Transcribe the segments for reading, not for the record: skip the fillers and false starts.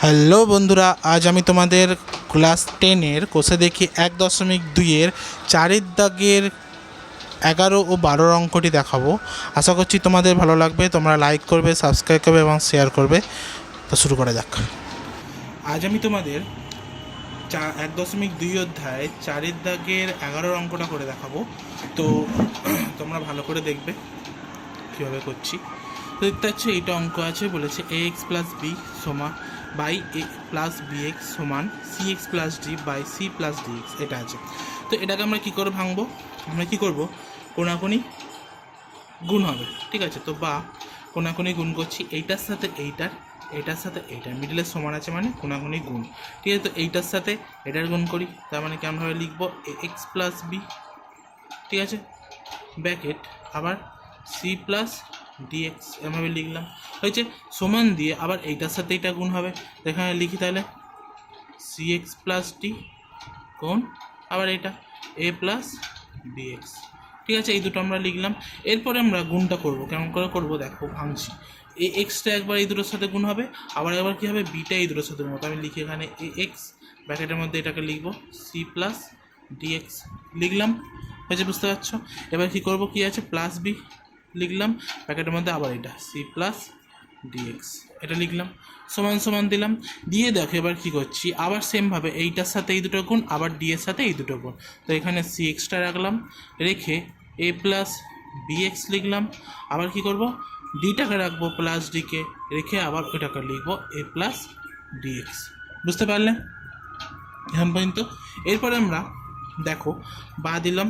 Hello বন্ধুরা, আজ আমি তোমাদের ক্লাস 10-এর কোষে দেখি 1.2-এর চারের দাগের 11 ও 12 অঙ্কটি দেখাবো। আশা করছি তোমাদের ভালো লাগবে। তোমরা লাইক করবে, সাবস্ক্রাইব করবে এবং শেয়ার করবে। তো শুরু করা যাক। আজ আমি তোমাদের 1.2 অধ্যায় চারের দাগের 11 অঙ্কটা করে দেখাবো। তো তোমরা ভালো করে দেখবে কীভাবে করছি। তো দেখতে পাচ্ছ এইটা অঙ্ক আছে, বলেছে ax প্লাস বি সমান বাই এ প্লাস বিএক্স সমান c x plus d by c plus d x, এটা আছে। তো এটাকে আমরা কী করে ভাঙবো? আমরা কী করবো, কোনাকুনি গুণ হবে, ঠিক আছে। তো বা কোনাকুনি গুণ করছি, এইটার সাথে এইটার, এটার সাথে এইটার, মিডলের সমান আছে মানে কোনাকুনি গুণ, ঠিক আছে। তো এইটার সাথে এটার গুণ করি, তার মানে কেমনভাবে লিখবো, এক্স প্লাস বি, ঠিক আছে, ব্র্যাকেট আবার সি প্লাস ডিএক্স, এভাবে লিখলাম, হয়েছে। সমান দিয়ে আবার এইটার সাথে এইটা গুণ হবে, এখানে লিখি তাহলে সি এক্স প্লাস ডি কোণ আবার এটা এ প্লাস ডিএক্স, ঠিক আছে। এই দুটো আমরা লিখলাম। এরপরে আমরা গুণটা করব, কেমন করে করবো দেখো, ভাঙছি। এ এক্সটা একবার এই দুটোর সাথে গুণ হবে, আবার একবার কী হবে, বিটা এই দুটোর সাথে গুণ হবে। আমি লিখি এখানে এ এক্স, ব্র্যাকেটের মধ্যে এটাকে লিখবো সি প্লাস ডিএক্স, লিখলাম, হয়েছে, বুঝতে পারছো। এবার কী করবো, কী আছে, প্লাস বি লিখলাম, প্যাকেটের মধ্যে আবার এটা সি প্লাস ডিএক্স, এটা লিখলাম, সমান সমান দিলাম। দিয়ে দেখো এবার কী করছি, আবার সেমভাবে এইটার সাথে এই দুটো গুণ, আবার ডি এর সাথে এই দুটো গুণ। তো এখানে সি এক্সটা রাখলাম, রেখে এ প্লাস বিএক্স লিখলাম। আবার কি করব, ডিটাকে রাখবো প্লাস ডিকে, রেখে আবার ওইটাকে লিখবো এ প্লাস ডিএক্স, বুঝতে পারলে এখন পর্যন্ত। এরপরে আমরা দেখো বা দিলাম,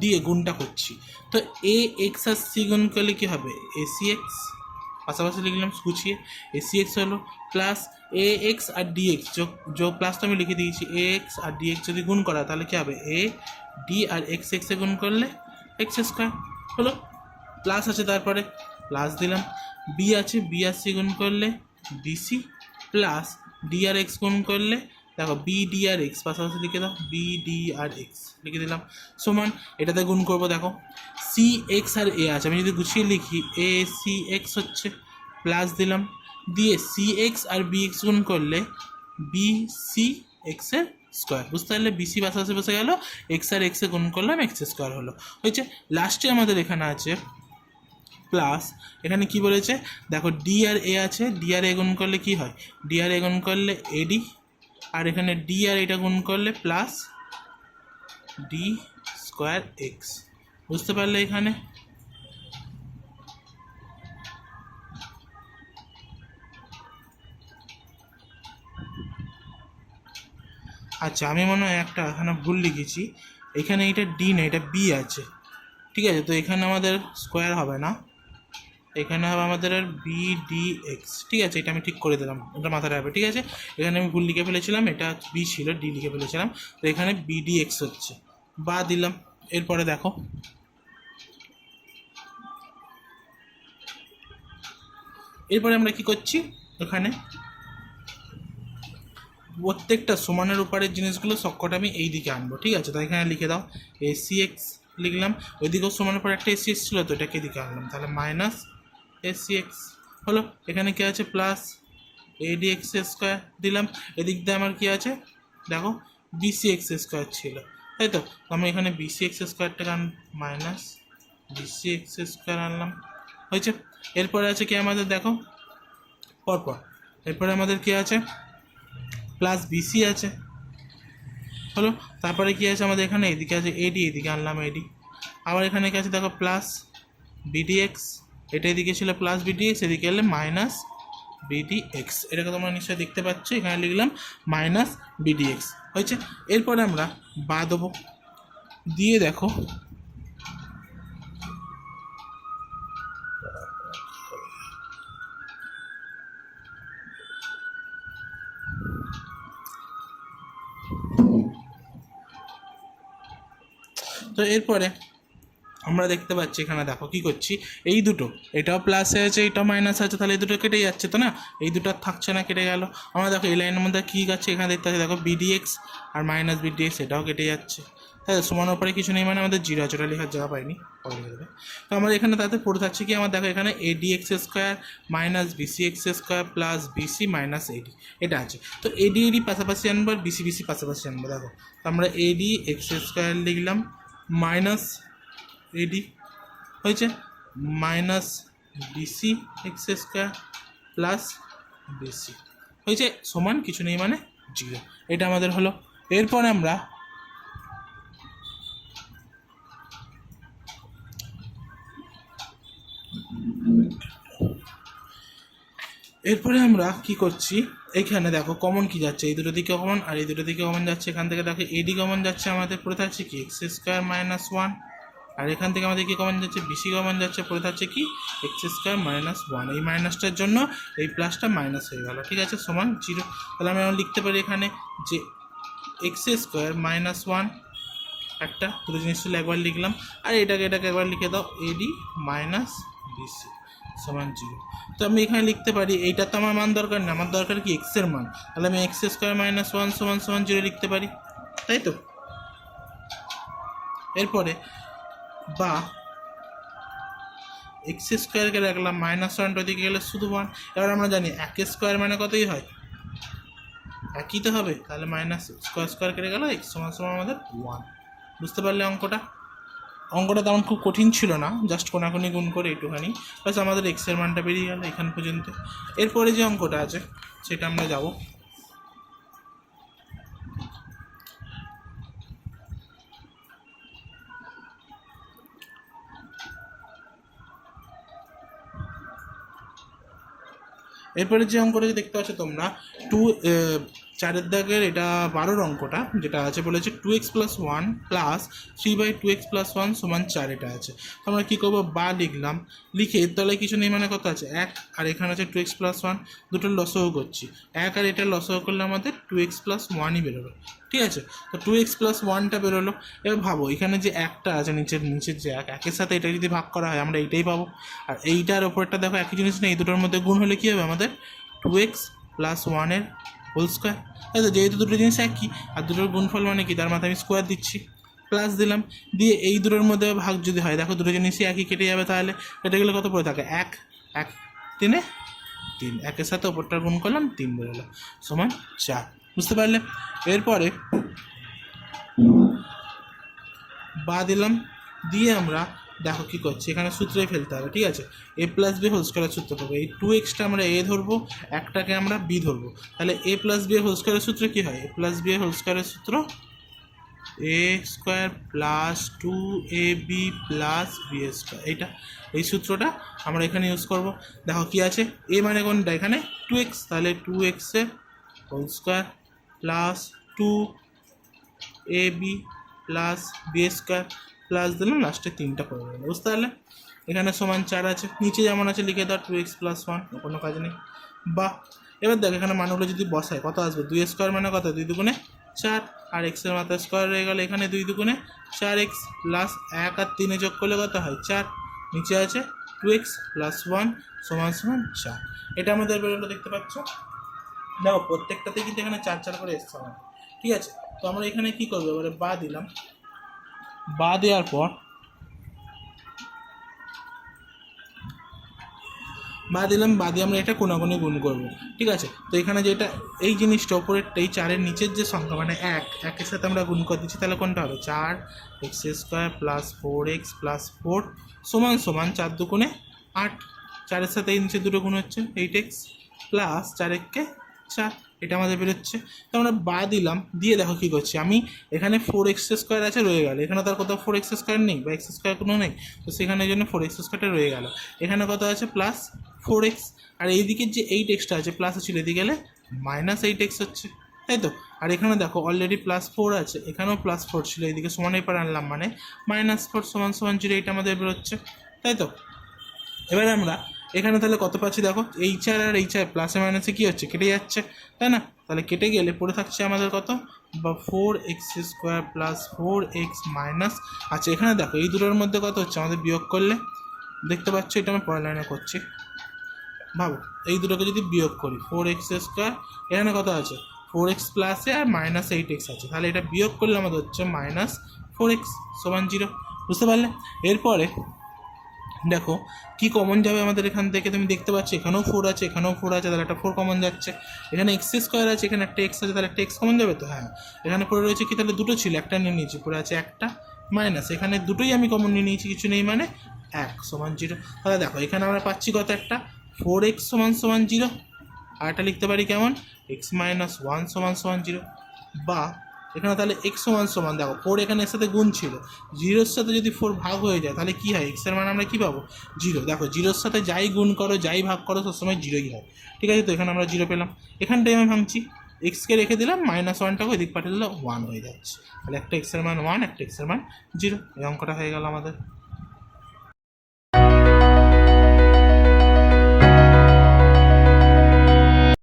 দিয়ে গুণটা করছি। তো এ এক্স আর সি গুণ করলে কী হবে, এ সি এক্স, পাশাপাশি লিখলাম গুছিয়ে, এ সি এক্স হলো প্লাস এ এক্স আর ডিএক্স, যোগ প্লাস তো আমি লিখে দিয়েছি, এ এক্স আর ডিএক্স যদি গুণ করা তাহলে কী হবে, এ ডি আর এক্স এক্সে গুণ করলে এক্স স্কোয়ার হলো, প্লাস আছে তারপরে প্লাস দিলাম, বি আছে, বি আর সি গুণ করলে ডিসি প্লাস ডি আর এক্স গুণ করলে দেখো বি ডি আর এক্স, পাশাপাশি লিখে দাও বি ডি আর এক্স লিখে দিলাম, সমান এটাতে গুণ করবো। দেখো সি এক্স আর এ আছে, আমি যদি গুছিয়ে লিখি এ সি এক্স হচ্ছে, প্লাস দিলাম, দিয়ে সি এক্স আর বি এক্স গুণ করলে বি সি এক্সের স্কোয়ার, বুঝতে পারলে, বিসি পাশাপাশি বসে গেল, এক্স আর এক্সে গুণ করলাম এক্স স্কোয়ার হলো, হয়েছে। লাস্টে আমাদের এখানে আছে প্লাস, এখানে কি বলেছে দেখো ডি আর এ আছে, ডি আর এ গুণ করলে কি হয়, ডি আর এ গুণ করলে এডি, আর এখানে ডি আর এটা গুণ করলে প্লাস ডি স্কোয়ার এক্স, বুঝতে পারলে এখানে। আচ্ছা, আমি মনে হয় একটা এখানে ভুল লিখেছি, এখানে এটা ডি না, এটা বি আছে, ঠিক আছে। তো এখানে আমাদের স্কোয়ার হবে না, এখানে হবে আমাদের আর বি ডি এক্স, ঠিক আছে। এটা আমি ঠিক করে দিলাম, এটা মাথায় রাখবে, ঠিক আছে। এখানে আমি ভুল লিখে ফেলেছিলাম, এটা বি ছিল, ডি লিখে ফেলেছিলাম, তো এখানে বি ডি এক্স হচ্ছে, বা দিলাম। এরপরে দেখো এরপরে আমরা কি করছি, এখানে প্রত্যেকটা সমানের উপরের জিনিসগুলো সবকটা আমি এই দিকে আনবো, ঠিক আছে। তো এখানে লিখে দাও এ সি এক্স লিখলাম, ওইদিকেও সমানের উপর একটা এসি এক্স ছিল, তো এটাকে এদিকে আনলাম, তাহলে মাইনাস এসি এক্স হলো। এখানে কী আছে, প্লাস এডি এক্স স্কোয়ার দিলাম, এদিক দিয়ে আমার কী আছে দেখো বিসি এক্স স্কোয়ার ছিল, তাই তো। আমি এখানে বিসি এক্স স্কোয়ারটাকে মাইনাস বিসি এক্স স্কোয়ার আনলাম, হয়েছে। এরপরে আছে কি আমাদের দেখো পরপর, এরপরে আমাদের কি আছে, প্লাস বিসি আছে হলো, তারপরে কি আছে আমাদের এখানে এদিকে আছে এডি, এদিকে আনলাম এডি, আবার এখানে কি আছে দেখো প্লাস বিডিএক্স, এটা এদিকে ছিল প্লাস বিডিএক্স, এদিকে এলে মাইনাস বিডিএক্স, এটাকে তোমরা নিশ্চয়ই দেখতে পাচ্ছ, এখানে লিখলাম মাইনাস বিডিএক্স, হয়েছে। এরপরে আমরা বা দেবো, দিয়ে দেখো তো এরপরে আমরা দেখতে পাচ্ছি এখানে দেখো কি করছি, এই দুটো এটাও প্লাসে আছে, এটাও মাইনাস আছে, তাহলে এই দুটো কেটে যাচ্ছে তো না, এই দুটো থাকছে না, কেটে গেল। আমরা দেখো এই লাইনের মধ্যে কী আছে, এখানে দেখতে পাচ্ছি দেখো বিডিএক্স আর মাইনাস বিডিএক্স, এটাও কেটে যাচ্ছে, হ্যাঁ, সমানের উপরে কিছু নেই মানে আমাদের জিরো আছে, ওটা লেখার জায়গা পাইনি, পরে লিখে দেবে। তো আমার এখানে তাতে পড়ে থাকছে কি, আমার দেখো এখানে AD x square minus BC x square plus BC minus AD, এটা আছে। তো এডি এডি পাশাপাশি আনবো আর বিসি বিসি পাশাপাশি আনবো। দেখো তো আমরা এডি এক্স স্কোয়ার লিখলাম মাইনাস এডি হয়েছে minus BC x square plus b c হয়েছে সমান কিছু নেই মানে জিরো, এটা আমাদের হলো। এরপরে আমরা কি করছি, এখানে দেখো কমন কি যাচ্ছে, এই দুটো দিকে কমন আর এই দুটো দিকে কমন যাচ্ছে। এখান থেকে দেখো এডি কমন যাচ্ছে, আমাদের পড়ে থাকছে কি এক্স স্কোয়ার মাইনাস ওয়ান, আর এখান থেকে আমাদের কি কমন যাচ্ছে, বিসি কমন যাচ্ছে, পড়ে থাকছে কি এক্স স্কোয়ার মাইনাস ওয়ান। এই মাইনাসটার জন্য এই প্লাসটা মাইনাস হয়ে গেল, ঠিক আছে, সমান জিরো। তাহলে আমি এখন লিখতে পারি এখানে যে এক্স স্কোয়ার মাইনাস ওয়ান, একটা দুটো জিনিস ছিল একবার লিখলাম, আর এটাকে একবার লিখে দাও এডি মাইনাস বিসি সমান জিরো। তো আমি এখানে লিখতে পারি, এইটা তো আমার মান দরকার না, আমার দরকার কি এক্সের মান, তাহলে আমি এক্স স্কোয়ার মাইনাস ওয়ান সমান সমান জিরো লিখতে পারি, তাই তো। এরপরে বা এক্স স্কোয়ারকে রাখলাম মাইনাস ওয়ানটা দিকে গেলে শুধু ওয়ান। এবার আমরা জানি এক স্কোয়ার মানে কতই হয়, একই তো হবে, তাহলে মাইনাস স্কোয়ার স্কোয়ার কেটে গেল, এক্স সমান সমান আমাদের ওয়ান। বুঝতে পারলে অঙ্কটা তেমন খুব কঠিন ছিল না, জাস্ট কোনাকুনি গুণ করে একটুখানি, বাস আমাদের এক্সের মানটা বেরিয়ে গেল এখান পর্যন্ত। এরপরে যে অঙ্কটা আছে সেটা আমরা যাব। এরপরে যে অঙ্কটা দেখতে পাচ্ছ তোমরা, চারের দাগের এটা 12 অঙ্কটা, যেটা আছে বলেছে 2x + 1 + 3/2x + 1 = 4, এটা আছে। তো আমরা কী করবো, বা লিখলাম, লিখে এর তলায় কিছু নেই মানে কত আছে 1, আর এখানে আছে 2x + 1, দুটোর লসও করছি 1 আর এটা লসও করলে আমাদের 2x + 1ই বেরোবে, ঠিক আছে। তো 2x + 1টা বেরোলো। এবার ভাবো এখানে যে একটা আছে নিচের যে একের সাথে এটা যদি ভাগ করা হয় আমরা এইটাই পাবো, আর এইটার ওপরটা দেখো একই জিনিস নেই, এই দুটোর মধ্যে গুণ হলে কী হবে আমাদের 2x + 1 হোল স্কোয়ার। তাই তো, যেহেতু দুটো জিনিস একই আর দুটোর গুণফল মানে কি, তার মাথায় আমি স্কোয়ার দিচ্ছি, প্লাস দিলাম, দিয়ে এই দুটোর মধ্যে ভাগ যদি হয়, দেখো দুটো জিনিসই একই কেটে যাবে, তাহলে কেটে গেলে কত পড়ে থাকে 1, 1 3 3, একের সাথে ওপরটার গুণ করলাম 3 বেরোলো সমান 4। বুঝতে পারলে। এরপরে বা দিলাম, দিয়ে আমরা দেখো কী করছি, এখানে সূত্রে ফেলতে হবে, ঠিক আছে। a + b হোল স্কোয়ারের সূত্র পাবো, এই 2xটা আমরা a ধরবো, একটাকে আমরা b ধরবো, তাহলে a + b হোল স্কোয়ারের সূত্র কী হয়, a + b হোল স্কোয়ারের সূত্র a² + 2ab + b², এই সূত্রটা আমরা এখানে ইউজ করব। দেখো কী আছে, a মানে কোনটা এখানে 2x, তাহলে 2x whole square plus 2ab + b² plus দিলাম, লাস্টে 3টা করে দিলাম। বুঝতে পারলে। এখানে সমান 4 আছে, নিচে যেমন আছে লিখে দাও 2x + 1, কোনো কাজ নেই। বা এবার দেখ এখানে মানগুলো যদি বসায় কত আসবে, 2² মানে কত, 2 দুগুণে 4, আর এক্সের মাথায় স্কোয়ার হয়ে গেলে এখানে 2 দুগুণে 4x প্লাস 1 আর 3 যোগ করলে কত হয় 4, নিচে আছে 2x + 1 সমান 4, এটা আমাদের বেরোলো, দেখতে পাচ্ছ। দেখো প্রত্যেকটাতে কিন্তু এখানে 4 4 করে এসছে আমার, ঠিক আছে। তো আমরা এখানে কী করবো, এবারে বা দিলাম, বা দেওয়ার পর বা দিয়ে আমরা এটা কোনাগুনি গুণ করবো, ঠিক আছে। তো এখানে যেটা এই জিনিসটা ওপরের এই 4-এর নিচের যে সংখ্যা মানে 1-এর সাথে আমরা গুণ করে দিচ্ছি, তাহলে কোনটা হবে 4x² + 4x + 4 সমান 4 দুগুণে 8, 4-এর সাথে এই নিচে দুটো গুণ হচ্ছে 8x প্লাস 4 4, এটা আমাদের বেরোচ্ছে। তো আমরা বা দিলাম, দিয়ে দেখো কী করছি, আমি এখানে 4x² আছে রয়ে গেল, এখানে তার কোথাও 4x² নেই বা x² কোনো নেই, তো সেখানে জন্য 4x² রয়ে গেল। এখানে কত আছে প্লাস 4x, আর এইদিকে যে 8xটা আছে প্লাস ছিল, এদিকে গেলে -8x হচ্ছে, তাই তো। আর এখানে দেখো অলরেডি +4 আছে, এখানেও +4 ছিল, এইদিকে সমান এবার আনলাম মানে -4 সমান 0, এটা আমাদের বেরোচ্ছে, তাই তো। এবার আমরা এখানে তাহলে কত পাচ্ছি দেখো, এই 4 আর এই 4 প্লাসে মাইনাসে কী হচ্ছে, কেটে যাচ্ছে, তাই না। তাহলে কেটে গেলে পড়ে থাকছে আমাদের কত, বা 4x² + 4x মাইনাস, আচ্ছা এখানে দেখো এই দুটোর মধ্যে কত হচ্ছে আমাদের বিয়োগ করলে, দেখতে পাচ্ছ, এটা আমি পরের লাইনে করছি। ভাবো এই দুটোকে যদি বিয়োগ করি, 4x², এখানে কত আছে 4x প্লাসে আর -8x আছে, তাহলে এটা বিয়োগ করলে আমাদের হচ্ছে 4x সমান 0। বুঝতে পারলে? এরপরে দেখো কি কমন যাবে আমাদের এখান থেকে, তুমি দেখতে পাচ্ছ এখানেও 4 আছে, এখানেও 4 আছে, তাহলে একটা 4 কমন যাচ্ছে। এখানে এক্স স্কোয়ার আছে, এখানে একটা এক্স আছে, তাহলে একটা এক্স কমন যাবে তো। হ্যাঁ, এখানে পড়ে রয়েছে কি, তাহলে দুটো ছিল, একটা নিয়ে নিয়েছি, পড়ে আছে একটা মাইনাস, এখানে দুটোই আমি কমন নিয়ে নিয়েছি, কিছু নেই মানে 1 সমান 0। তাহলে দেখো এখানে আমরা পাচ্ছি কত, একটা 4x সমান 0। আর একটা লিখতে পারি কেমন, এক্স মাইনাস 1 সমান 0। বা এখানে তাহলে এক্স সমান দেখো 4 এখানে এর সাথে গুণ ছিল, 0-র সাথে যদি 4 ভাগ হয়ে যায় তাহলে কি হয়, এক্সের মান আমরা কী পাবো, 0। দেখো 0-র সাথে যাই গুণ করো যাই ভাগ করো সবসময় 0ই হয়। ঠিক আছে, তো এখানে আমরা 0 পেলাম। এখানটাই আমি ভাঙছি, এক্সকে রেখে দিলাম, -1টাকে ওইদিক পাঠিয়ে দিলে 1 হয়ে যাচ্ছে। তাহলে একটা এক্সের মান 1, একটা এক্সের মান 0। এই অঙ্কটা হয়ে গেল আমাদের।